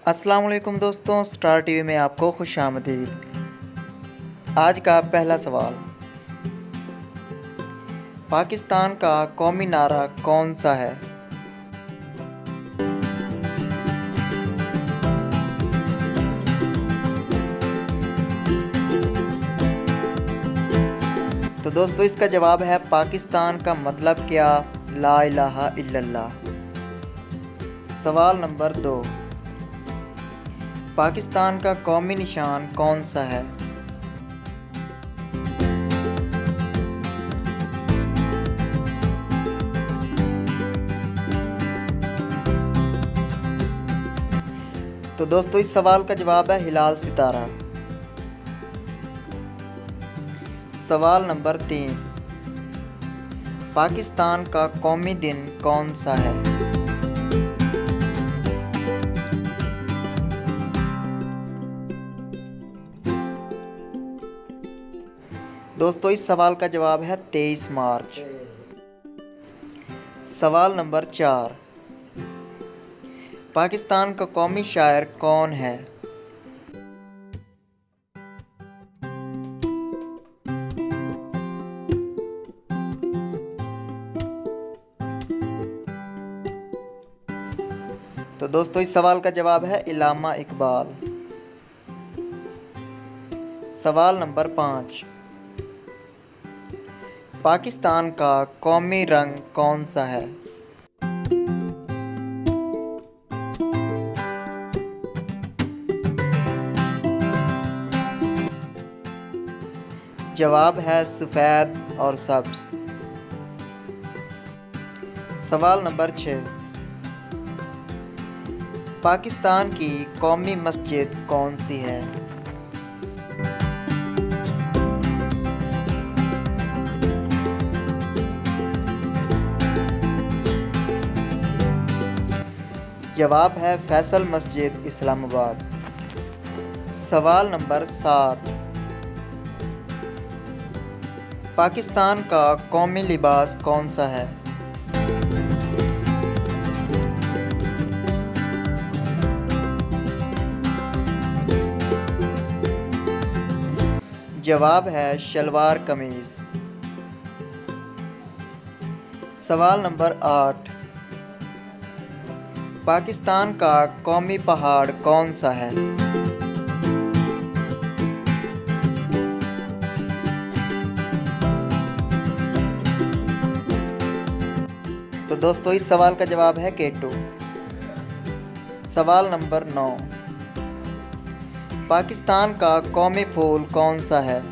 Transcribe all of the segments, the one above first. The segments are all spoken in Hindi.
अस्सलाम वालेकुम दोस्तों, स्टार टीवी में आपको खुशामदीद। आज का पहला सवाल, पाकिस्तान का कौमी नारा कौन सा है? तो दोस्तों इसका जवाब है पाकिस्तान का मतलब क्या, ला इलाहा इल्लल्लाह। सवाल नंबर 2, पाकिस्तान का कौमी निशान कौन सा है? तो दोस्तों इस सवाल का जवाब है हिलाल सितारा। सवाल नंबर 3, पाकिस्तान का कौमी दिन कौन सा है? दोस्तों इस सवाल का जवाब है 23 मार्च। सवाल नंबर 4, पाकिस्तान का कौमी शायर कौन है? तो दोस्तों इस सवाल का जवाब है इल्लामा इकबाल। सवाल नंबर 5, पाकिस्तान का कौमी रंग कौन सा है? जवाब है सफ़ेद और सब्ज। सवाल नंबर 6, पाकिस्तान की कौमी मस्जिद कौन सी है? जवाब है फैसल मस्जिद इस्लामाबाद। सवाल नंबर 7, पाकिस्तान का कौमी लिबास कौन सा है? जवाब है शलवार कमीज। सवाल नंबर 8, पाकिस्तान का कौमी पहाड़ कौन सा है? तो दोस्तों इस सवाल का जवाब है केटू। सवाल नंबर 9, पाकिस्तान का कौमी फूल कौन सा है?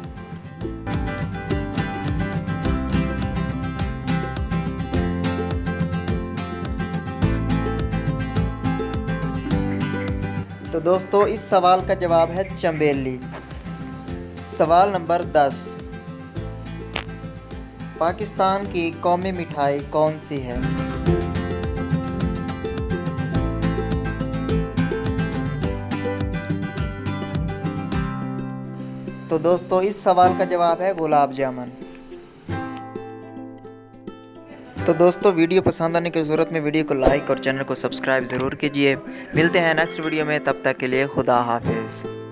तो दोस्तों इस सवाल का जवाब है चंबेली। सवाल नंबर 10, पाकिस्तान की कौमी मिठाई कौन सी है? तो दोस्तों इस सवाल का जवाब है गुलाब जामुन। तो दोस्तों वीडियो पसंद आने की ज़रूरत में वीडियो को लाइक और चैनल को सब्सक्राइब ज़रूर कीजिए। मिलते हैं नेक्स्ट वीडियो में, तब तक के लिए खुदा हाफिज़।